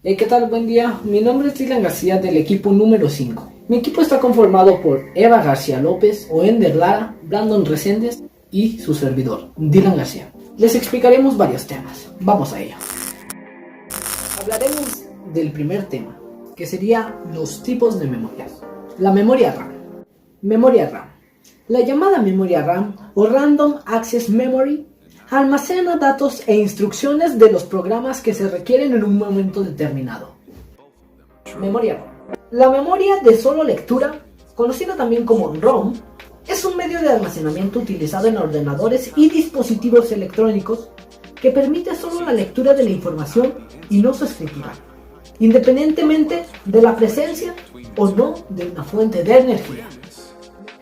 ¿Qué tal? Buen día. Mi nombre es Dylan García del equipo número 5. Mi equipo está conformado por Eva García López, Oender Lara, Brandon Reséndez y su servidor, Dylan García. Les explicaremos varios temas. Vamos a ello. Hablaremos del primer tema, que sería los tipos de memorias. La memoria RAM. Memoria RAM. La llamada memoria RAM o Random Access Memory almacena datos e instrucciones de los programas que se requieren en un momento determinado. Memoria ROM. La memoria de solo lectura, conocida también como ROM, es un medio de almacenamiento utilizado en ordenadores y dispositivos electrónicos que permite solo la lectura de la información y no su escritura, independientemente de la presencia o no de una fuente de energía.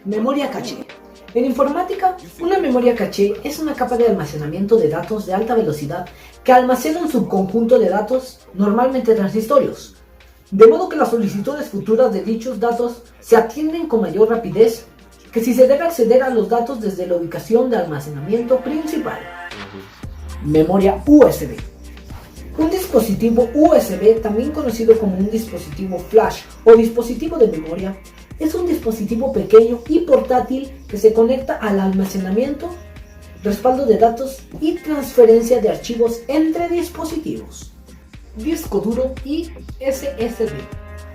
Memoria caché. En informática, una memoria caché es una capa de almacenamiento de datos de alta velocidad que almacena un subconjunto de datos, normalmente transitorios, de modo que las solicitudes futuras de dichos datos se atienden con mayor rapidez que si se debe acceder a los datos desde la ubicación de almacenamiento principal. Memoria USB. Un dispositivo USB, también conocido como un dispositivo flash o dispositivo de memoria, es un dispositivo pequeño y portátil que se conecta al almacenamiento, respaldo de datos y transferencia de archivos entre dispositivos. Disco duro y SSD.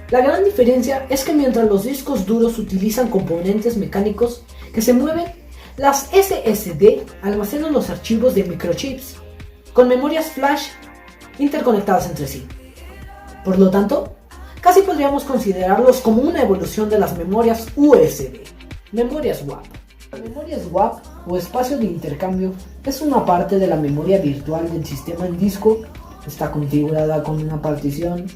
La gran diferencia es que mientras los discos duros utilizan componentes mecánicos que se mueven, las SSD almacenan los archivos de microchips con memorias flash interconectadas entre sí. Por lo tanto, casi podríamos considerarlos como una evolución de las memorias USB. Memoria swap. La memoria swap o espacio de intercambio es una parte de la memoria virtual del sistema en disco. Está configurada con una partición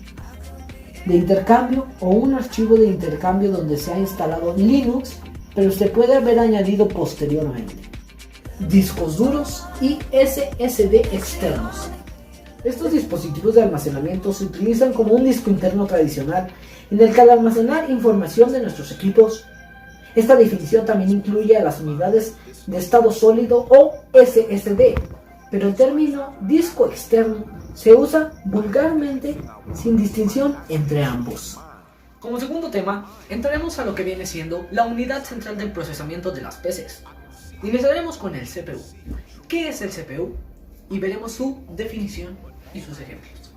de intercambio o un archivo de intercambio donde se ha instalado Linux, pero se puede haber añadido posteriormente. Discos duros y SSD externos. Estos dispositivos de almacenamiento se utilizan como un disco interno tradicional en el que al almacenar información de nuestros equipos, esta definición también incluye a las unidades de estado sólido o SSD, pero el término disco externo se usa vulgarmente sin distinción entre ambos. Como segundo tema, entraremos a lo que viene siendo la unidad central del procesamiento de las PCs. Iniciaremos con el CPU. ¿Qué es el CPU? Y veremos su definición y sus ejemplos.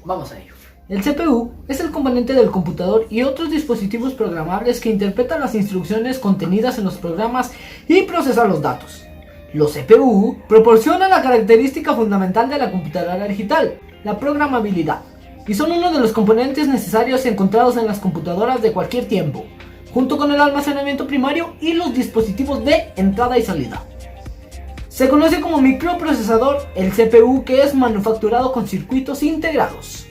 Vamos a ello. El CPU es el componente del computador y otros dispositivos programables que interpretan las instrucciones contenidas en los programas y procesa los datos. Los CPU proporcionan la característica fundamental de la computadora digital, la programabilidad, y son uno de los componentes necesarios encontrados en las computadoras de cualquier tiempo, junto con el almacenamiento primario y los dispositivos de entrada y salida. Se conoce como microprocesador el CPU que es manufacturado con circuitos integrados.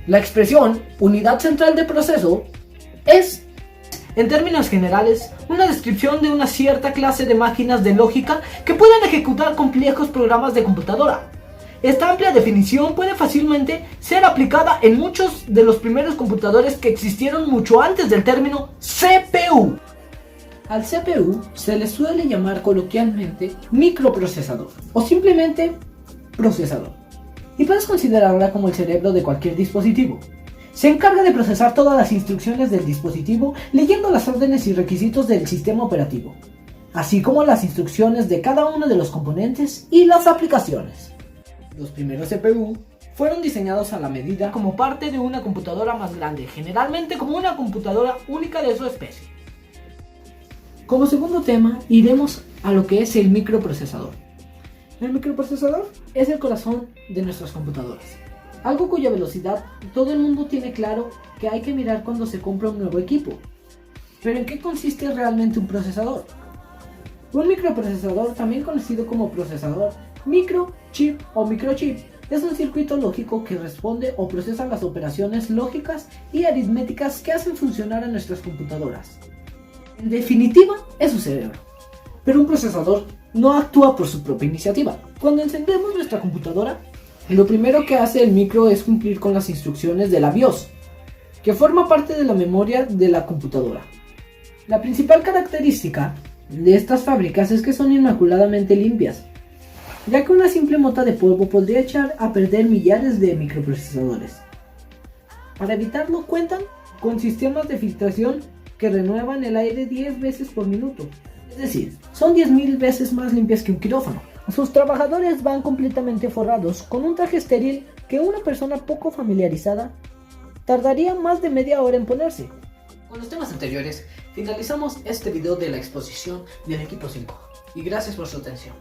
La expresión unidad central de proceso es, en términos generales, una descripción de una cierta clase de máquinas de lógica que pueden ejecutar complejos programas de computadora. Esta amplia definición puede fácilmente ser aplicada en muchos de los primeros computadores que existieron mucho antes del término CPU. Al CPU se le suele llamar coloquialmente microprocesador o simplemente procesador, y puedes considerarla como el cerebro de cualquier dispositivo. Se encarga de procesar todas las instrucciones del dispositivo leyendo las órdenes y requisitos del sistema operativo, así como las instrucciones de cada uno de los componentes y las aplicaciones. Los primeros CPU fueron diseñados a la medida como parte de una computadora más grande, generalmente como una computadora única de su especie. Como segundo tema, iremos a lo que es el microprocesador. El microprocesador es el corazón de nuestras computadoras, algo cuya velocidad todo el mundo tiene claro que hay que mirar cuando se compra un nuevo equipo. ¿Pero en qué consiste realmente un procesador? Un microprocesador, también conocido como procesador, microchip o microchip, es un circuito lógico que responde o procesa las operaciones lógicas y aritméticas que hacen funcionar a nuestras computadoras. En definitiva, es su cerebro. Pero un procesador no actúa por su propia iniciativa. Cuando encendemos nuestra computadora, lo primero que hace el micro es cumplir con las instrucciones de la BIOS, que forma parte de la memoria de la computadora. La principal característica de estas fábricas es que son inmaculadamente limpias, ya que una simple mota de polvo podría echar a perder millares de microprocesadores. Para evitarlo cuentan con sistemas de filtración que renuevan el aire 10 veces por minuto. Es decir, son 10.000 veces más limpias que un quirófano. Sus trabajadores van completamente forrados con un traje estéril que una persona poco familiarizada tardaría más de media hora en ponerse. Con los temas anteriores, finalizamos este video de la exposición del equipo 5 y gracias por su atención.